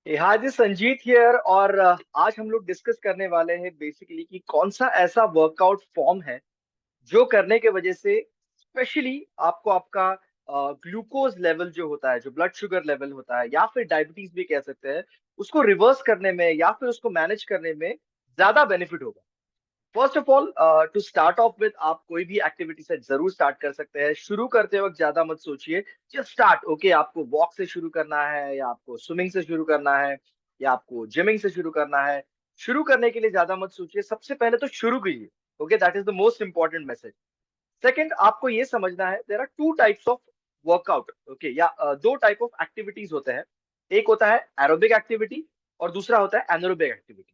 हाँ जी, संजीत हियर। और आज हम लोग डिस्कस करने वाले हैं बेसिकली कि कौन सा ऐसा वर्कआउट फॉर्म है जो करने के वजह से स्पेशली आपको आपका ग्लूकोज लेवल जो होता है, जो ब्लड शुगर लेवल होता है, या फिर डायबिटीज भी कह सकते हैं, उसको रिवर्स करने में या फिर उसको मैनेज करने में ज्यादा बेनिफिट होगा। First of all, to start off with, आप कोई भी एक्टिविटी से जरूर स्टार्ट कर सकते हैं। शुरू करते वक्त ज्यादा मत सोचिए, जस्ट स्टार्ट। ओके, आपको वॉक से शुरू करना है, या आपको स्विमिंग से शुरू करना है, या आपको जिमिंग से शुरू करना है। शुरू करने के लिए ज्यादा मत सोचिए, सबसे पहले तो शुरू कीजिए। Okay, that is the most important message. Second, आपको ये समझना है there are two types of workout. Okay, या दो टाइप ऑफ एक्टिविटीज होते हैं। एक होता है एरोबिक एक्टिविटी और दूसरा होता है एनारोबिक एक्टिविटी।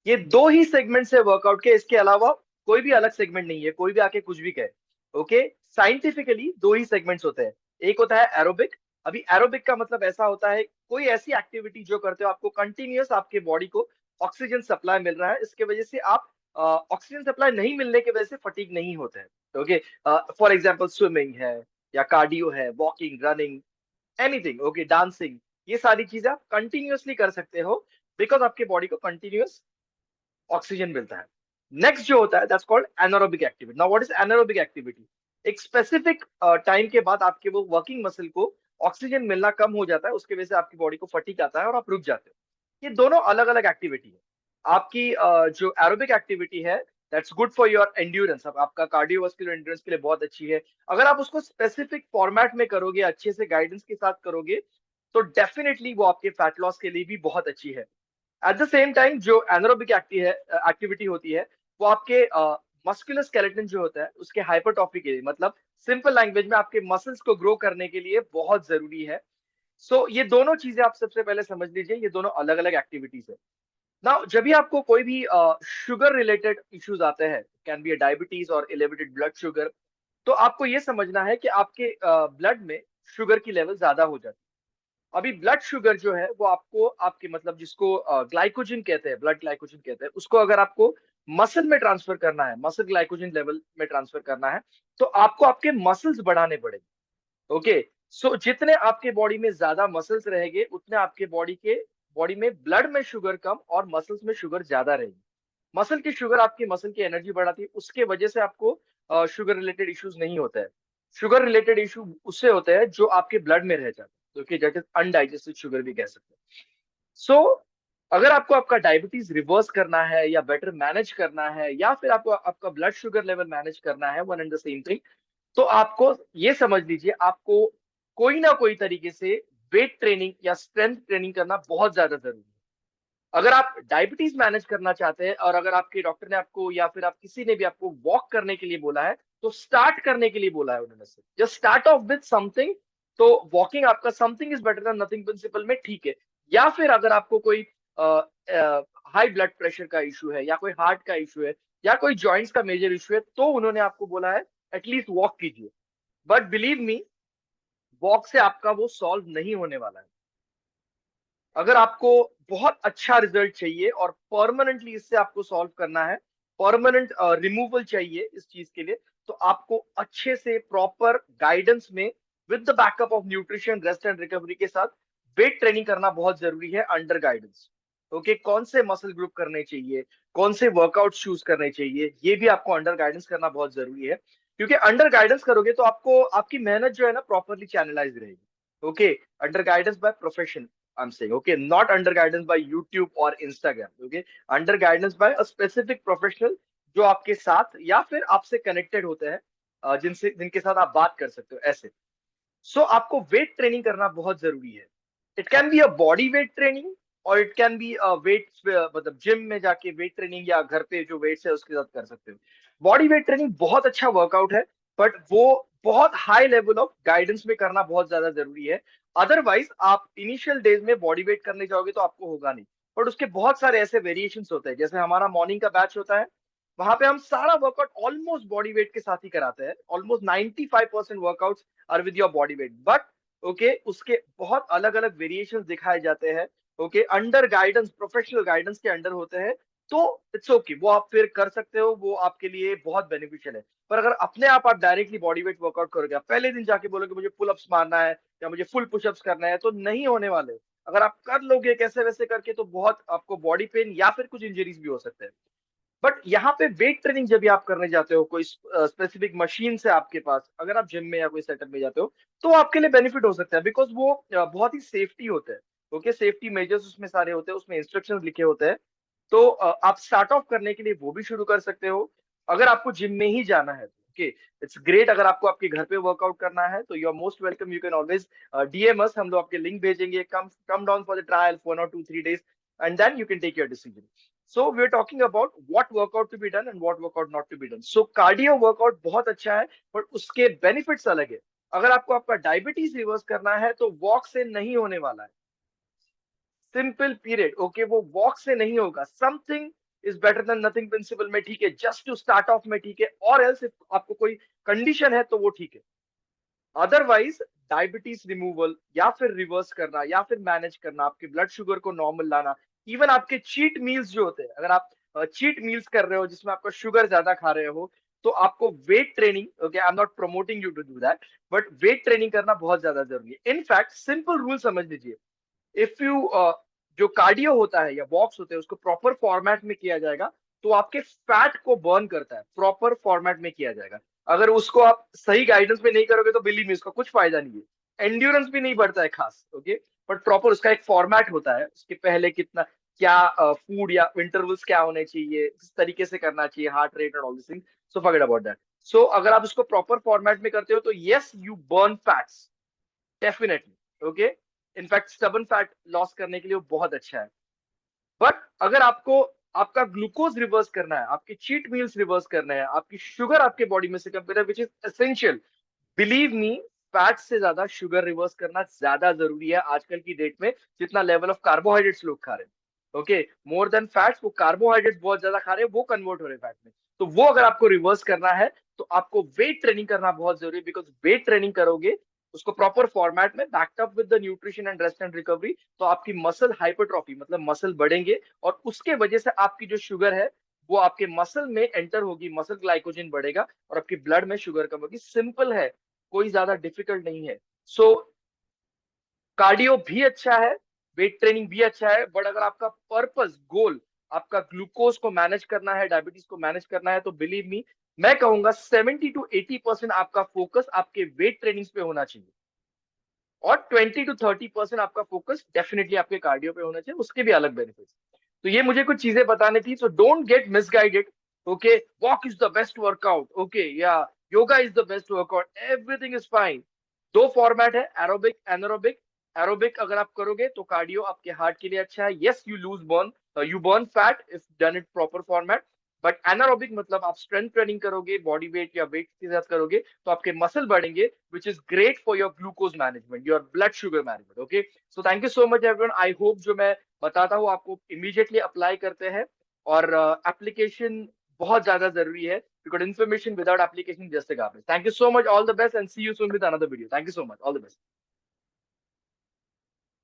ये दो ही सेगमेंट्स है वर्कआउट के, इसके अलावा कोई भी अलग सेगमेंट नहीं है, कोई भी आके कुछ भी कहे। ओके, साइंटिफिकली दो ही सेगमेंट्स होते हैं। एक होता है एरोबिक। अभी एरोबिक का मतलब ऐसा होता है कोई ऐसी एक्टिविटी जो करते हो आपको कंटिन्यूअस आपके बॉडी को ऑक्सीजन सप्लाई मिल रहा है, इसके वजह से आप ऑक्सीजन सप्लाई नहीं मिलने की वजह से फटीग नहीं होते हैं। ओके, फॉर एग्जाम्पल स्विमिंग है, या कार्डियो है, walking, running, anything. Okay, dancing, ये सारी चीजें आप कंटिन्यूअसली कर सकते हो बिकॉज आपके बॉडी को कंटिन्यूअस ऑक्सीजन मिलता है। नेक्स्ट जो होता है that's called anaerobic activity. Now what is anaerobic activity? एक स्पेसिफिक टाइम के बाद आपके वो वर्किंग मसल को ऑक्सीजन मिलना कम हो जाता है, उसकी वजह से आपकी बॉडी को फटीग आता है और आप रुक जाते हो। ये दोनों अलग अलग एक्टिविटी है। आपकी जो एरोबिक एक्टिविटी है that's good for your endurance, आपका कार्डियोवास्कुलर एंड्योरेंस के लिए बहुत अच्छी है। अगर आप उसको स्पेसिफिक फॉर्मेट में करोगे, अच्छे से गाइडेंस के साथ करोगे, तो डेफिनेटली वो आपके फैट लॉस के लिए भी बहुत अच्छी है। एट द सेम टाइम जो एनारोबिक एक्टिविटी होती है, वो आपके मस्कुलर स्केलेटन जो होता है उसके हाइपरट्रॉफी के लिए, मतलब सिंपल लैंग्वेज में आपके मसल्स को ग्रो करने के लिए बहुत जरूरी है। सो ये दोनों चीजें आप सबसे पहले समझ लीजिए, ये दोनों अलग अलग एक्टिविटीज है। ना जब भी आपको कोई भी शुगर रिलेटेड इश्यूज आते हैं, कैन बी डायबिटीज और एलिवेटेड ब्लड शुगर, तो आपको ये समझना है कि आपके ब्लड में शुगर की लेवल ज्यादा हो जाती है। अभी ब्लड शुगर जो है वो आपको आपके मतलब जिसको ग्लाइकोजन कहते हैं, ब्लड ग्लाइकोजन कहते हैं, उसको अगर आपको मसल में ट्रांसफर करना है, मसल ग्लाइकोजन लेवल में ट्रांसफर करना है, तो आपको आपके मसल्स बढ़ाने पड़ेंगे। ओके, सो जितने आपके बॉडी में ज्यादा मसल्स रहेंगे, उतने आपके बॉडी में ब्लड में शुगर कम और मसल्स में शुगर ज्यादा रहेगी। मसल की शुगर आपकी मसल की एनर्जी बढ़ाती है, उसके वजह से आपको शुगर रिलेटेड इश्यूज नहीं होता है। शुगर रिलेटेड इशू उससे होते हैं जो आपके ब्लड में रह जाते हैं, जो कि दैट इज अनडाइजेस्टेड शुगर भी कह सकते हैं। सो अगर आपको आपका डायबिटीज रिवर्स करना है, या बेटर मैनेज करना है, या फिर आपको आपका ब्लड शुगर लेवल मैनेज करना है, one and the same thing, तो आपको ये समझ लीजिए आपको कोई ना कोई तरीके से वेट ट्रेनिंग या स्ट्रेंथ ट्रेनिंग करना बहुत ज्यादा जरूरी है। अगर आप डायबिटीज मैनेज करना चाहते हैं, और अगर आपके डॉक्टर ने आपको या फिर आप किसी ने भी आपको वॉक करने के लिए बोला है, तो स्टार्ट करने के लिए बोला है उन्होंने से, just start off with something. तो वॉकिंग आपका something is better than nothing principle में ठीक है। या फिर अगर आपको कोई हाई ब्लड प्रेशर का इशू है, या कोई हार्ट का इशू है, या कोई जॉइंट्स का मेजर इशू है, तो उन्होंने आपको बोला है एटलीस्ट वॉक कीजिए। बट बिलीव मी, वॉक से आपका वो सॉल्व नहीं होने वाला है। अगर आपको बहुत अच्छा रिजल्ट चाहिए और परमानेंटली इससे आपको सॉल्व करना है, परमानेंट रिमूवल चाहिए इस चीज के लिए, तो आपको अच्छे से प्रॉपर गाइडेंस में with the backup of nutrition, rest and recovery के साथ वेट ट्रेनिंग करना बहुत जरूरी है अंडर गाइडेंस। ओके, कौन से मसल ग्रुप करने चाहिए, कौन से वर्कआउट चूज करने चाहिए, ये भी आपको अंडर गाइडेंस करना बहुत जरूरी है। क्योंकि अंडर गाइडेंस करोगे तो आपको आपकी मेहनत जो है ना प्रॉपरली चैनलाइज रहेगी। Okay, under guidance by profession, I'm saying, okay, not under guidance by YouTube or Instagram, okay, under guidance by a specific professional जो आपके साथ या फिर आपसे कनेक्टेड होते हैं, जिनसे जिनके साथ आप बात कर सकते हो ऐसे। सो आपको वेट ट्रेनिंग करना बहुत जरूरी है। It can be a body weight training, और it can be a weight, मतलब जिम में जाके वेट ट्रेनिंग, या घर पे जो वेट्स है उसके साथ कर सकते हो। बॉडी वेट ट्रेनिंग बहुत अच्छा वर्कआउट है, बट वो बहुत हाई लेवल ऑफ गाइडेंस में करना बहुत ज्यादा जरूरी है। अदरवाइज आप इनिशियल डेज में बॉडी वेट करने जाओगे तो आपको होगा नहीं। बट उसके बहुत सारे ऐसे वेरिएशन होते हैं, जैसे हमारा मॉर्निंग का बैच होता है, वहां पे हम सारा वर्कआउट ऑलमोस्ट बॉडी वेट के साथ ही कराते हैं। Almost 95% workout are with your body weight, but okay, उसके बहुत अलग अलग वेरिएशंस दिखाए जाते हैं। Okay, under guidance, professional guidance के अंडर होते हैं, तो इट्स ओके, वो आप फिर कर सकते हो, वो आपके लिए बहुत बेनिफिशियल है। पर अगर अपने आप डायरेक्टली बॉडी वेट वर्कआउट करोगे, आप पहले दिन जाके बोलोगे मुझे पुल अप्स मारना है या मुझे फुल पुशअप्स करना है, तो नहीं होने वाले। अगर आप कर लोगे कैसे वैसे करके तो बहुत आपको बॉडी पेन या फिर कुछ इंजरीज भी हो सकते हैं। बट यहाँ पे वेट ट्रेनिंग जब भी आप करने जाते हो कोई स्पेसिफिक मशीन से आपके पास, अगर आप जिम में या कोई सेटअप में जाते हो, तो आपके लिए बेनिफिट हो सकता है, बिकॉज वो बहुत ही सेफ्टी होते हैं। ओके, सेफ्टी मेजर्स उसमें सारे होते हैं, उसमें इंस्ट्रक्शंस लिखे होते हैं। तो आप स्टार्ट ऑफ करने के लिए वो भी शुरू कर सकते हो। अगर आपको जिम में ही जाना है तो ओके, इट्स ग्रेट। अगर आपको आपके घर पे वर्कआउट करना है तो you are most welcome, you can always DM us, हम लोग आपके लिंक भेजेंगे, come down for the trial for 1 or 2 3 days, and then you can take your decision. So we're talking about what workout to be done and what workout not to be done. So cardio workout बहुत अच्छा है, पर उसके benefits अलग है। अगर आपको आपका डायबिटीज रिवर्स करना है तो वॉक से नहीं होने वाला है। सिंपल पीरियड, ओके, वो वॉक से नहीं होगा। Something is better than nothing principle में ठीक है, जस्ट टू स्टार्ट ऑफ में ठीक है, और एल्स आपको कोई कंडीशन है तो वो ठीक है। अदरवाइज डायबिटीज रिमूवल या फिर रिवर्स करना या फिर मैनेज करना, आपके ब्लड शुगर को नॉर्मल लाना, इवन आपके चीट मील्स जो होते हैं, अगर आप चीट मील्स कर रहे हो जिसमें आपका शुगर ज्यादा खा रहे हो, तो आपको weight training, okay, I am not promoting you to do that, but weight training करना बहुत ज्यादा जरूरी है। इनफैक्ट सिंपल रूल समझ लीजिए, इफ यू जो कार्डियो होता है या वॉक्स होते हैं उसको प्रॉपर फॉर्मेट में किया जाएगा तो आपके फैट को बर्न करता है, प्रॉपर फॉर्मेट में किया जाएगा। अगर उसको आप सही गाइडेंस में नहीं करोगे तो बिलीव मी उसका कुछ फायदा नहीं है, एंड्योरेंस भी नहीं बढ़ता है खास, ओके। बट प्रॉपर उसका एक फॉर्मेट होता है, उसके पहले कितना क्या फूड या इंटरवल्स क्या होने चाहिए, किस तरीके से करना चाहिए, हार्ट रेट और all this thing. So forget about that. So अगर आप उसको प्रॉपर फॉर्मेट में करते हो तो yes you burn fats definitely, okay. In fact stubborn fat loss करने के लिए वो बहुत अच्छा है। बट अगर आपको आपका ग्लूकोज रिवर्स करना है, आपकी चीट मील्स रिवर्स करना है, आपकी शुगर आपके बॉडी में से कम करना है, which is essential, believe me, fat से ज्यादा शुगर रिवर्स करना ज्यादा जरूरी है आजकल की डेट में, जितना लेवल ऑफ कार्बोहाइड्रेट्स लोग खा रहे हैं। ओके, मोर देन फैट्स, वो कार्बोहाइड्रेट्स बहुत ज्यादा खा रहे हैं, वो कन्वर्ट हो रहे हैं फैट में। तो वो अगर आपको रिवर्स करना है तो आपको वेट ट्रेनिंग करना बहुत जरूरी है, बिकॉज वेट ट्रेनिंग करोगे उसको प्रॉपर फॉर्मेट में backed up with the nutrition and rest and recovery, तो आपकी मसल हाइपरट्रॉफी मतलब मसल बढ़ेंगे, और उसके वजह से आपकी जो शुगर है वो आपके मसल में एंटर होगी, मसल ग्लाइकोजन बढ़ेगा और आपकी ब्लड में शुगर कम होगी। सिंपल है, कोई ज्यादा डिफिकल्ट नहीं है। सो कार्डियो भी अच्छा है, वेट ट्रेनिंग भी अच्छा है, बट अगर आपका पर्पस गोल आपका ग्लूकोज को मैनेज करना है, डायबिटीज को मैनेज करना है, तो बिलीव मी, मैं कहूंगा 70 to 80% आपका फोकस आपके वेट ट्रेनिंग पे होना चाहिए, और 20 to 30% आपका फोकस डेफिनेटली आपके कार्डियो पे होना चाहिए, उसके भी अलग बेनिफिट्स। तो ये मुझे कुछ चीजें बतानी थी, so don't get misguided. Okay, walk is the best workout, okay, या yoga is the best workout, everything is fine. दो फॉर्मेट है, एरोबिक एनारोबिक। एरोबिक अगर आप करोगे तो कार्डियो आपके हार्ट के लिए अच्छा है, yes you lose burn, you burn fat if done it proper format. But anaerobic मतलब आप स्ट्रेंथ ट्रेनिंग करोगे, बॉडी वेट या वेट के साथ करोगे तो आपके मसल बढ़ेंगे, which is great for your glucose management, your blood sugar management. Okay, so thank you so much everyone. I hope जो मैं बताता हूँ आपको immediately apply करते हैं, और application बहुत ज्यादा जरूरी है, because information without application just a garbage. Thank you so much, all the best, and see you soon with another video. Thank you so much, all the best.